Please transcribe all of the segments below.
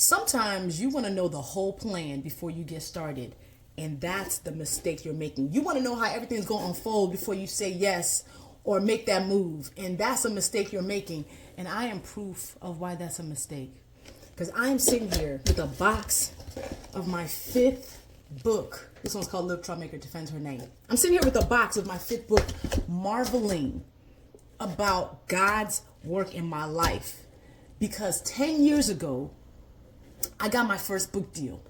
Sometimes you want to know the whole plan before you get started, and that's the mistake you're making. You want to know how everything's going to unfold before you say yes or make that move, and that's a mistake you're making. And I am proof of why that's a mistake, because I am sitting here with a box of my 5th book. This one's called Little Troublemaker Defends Her Name. I'm sitting here with a box of my 5th book, marveling about God's work in my life, because 10 years ago I got my first book deal.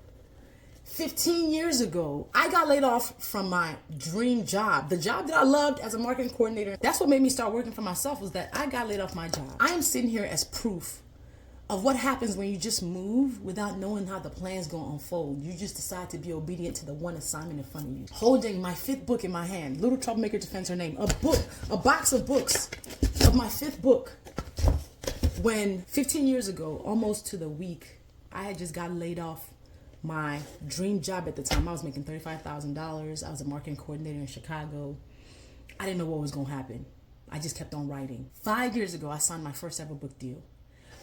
15 years ago, I got laid off from my dream job, the job that I loved as a marketing coordinator. That's what made me start working for myself, was that I got laid off my job. I am sitting here as proof of what happens when you just move without knowing how the plan's going to unfold. You just decide to be obedient to the one assignment in front of you. Holding my 5th book in my hand, Little Troublemaker Defends Her Name, a box of books of my 5th book. When 15 years ago, almost to the week, I had just got laid off my dream job at the time. I was making $35,000. I was a marketing coordinator in Chicago. I didn't know what was going to happen. I just kept on writing. 5 years ago, I signed my first ever book deal.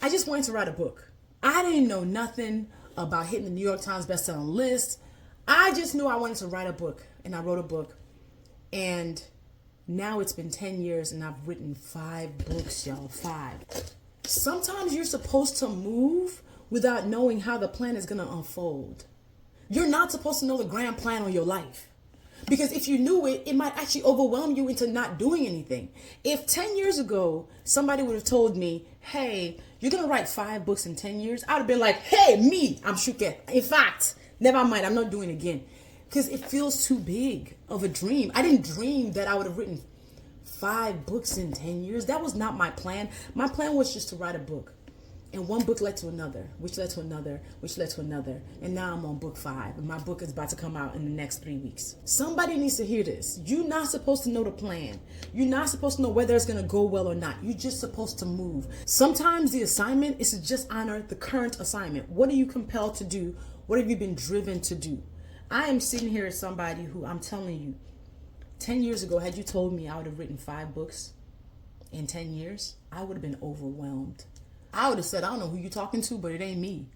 I just wanted to write a book. I didn't know nothing about hitting the New York Times bestselling list. I just knew I wanted to write a book, and I wrote a book. And now it's been 10 years, and I've written 5 books, y'all. 5. Sometimes you're supposed to move without knowing how the plan is going to unfold. You're not supposed to know the grand plan on your life, because if you knew it, it might actually overwhelm you into not doing anything. If 10 years ago, somebody would have told me, hey, you're going to write 5 books in 10 years, I would have been like, hey, me, I'm Shuket. In fact, never mind, I'm not doing it again, because it feels too big of a dream. I didn't dream that I would have written 5 books in 10 years. That was not my plan. My plan was just to write a book. And one book led to another, which led to another, which led to another. And now I'm on book 5. And my book is about to come out in the next 3 weeks. Somebody needs to hear this. You're not supposed to know the plan. You're not supposed to know whether it's going to go well or not. You're just supposed to move. Sometimes the assignment is to just honor the current assignment. What are you compelled to do? What have you been driven to do? I am sitting here as somebody who, I'm telling you, 10 years ago, had you told me I would have written 5 books in 10 years, I would have been overwhelmed. I would have said, I don't know who you're talking to, but it ain't me.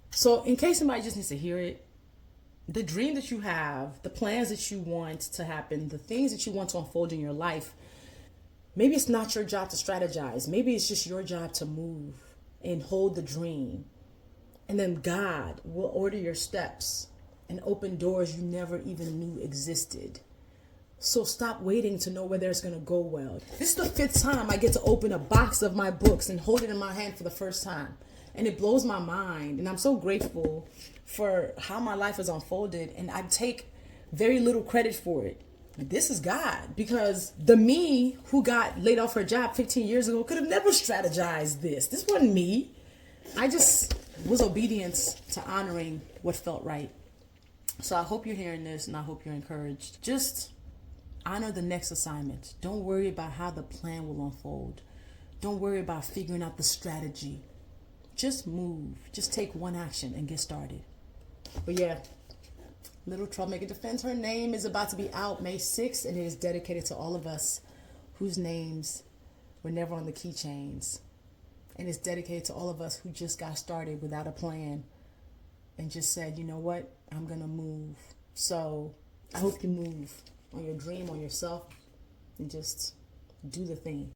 So in case somebody just needs to hear it, the dream that you have, the plans that you want to happen, the things that you want to unfold in your life, maybe it's not your job to strategize. Maybe it's just your job to move and hold the dream. And then God will order your steps and open doors you never even knew existed. So stop waiting to know whether it's going to go well. This is the 5th time I get to open a box of my books and hold it in my hand for the first time. And it blows my mind. And I'm so grateful for how my life has unfolded. And I take very little credit for it. This is God. Because the me who got laid off her job 15 years ago could have never strategized this. This wasn't me. I just was obedient to honoring what felt right. So I hope you're hearing this, and I hope you're encouraged. Just honor the next assignment. Don't worry about how the plan will unfold. Don't worry about figuring out the strategy. Just move. Just take one action and get started. But yeah, Little Troublemaker Defends Her Name is about to be out May 6th, and it is dedicated to all of us whose names were never on the keychains. And it's dedicated to all of us who just got started without a plan and just said, you know what, I'm going to move. So I hope you move on your dream, on yourself, and just do the thing.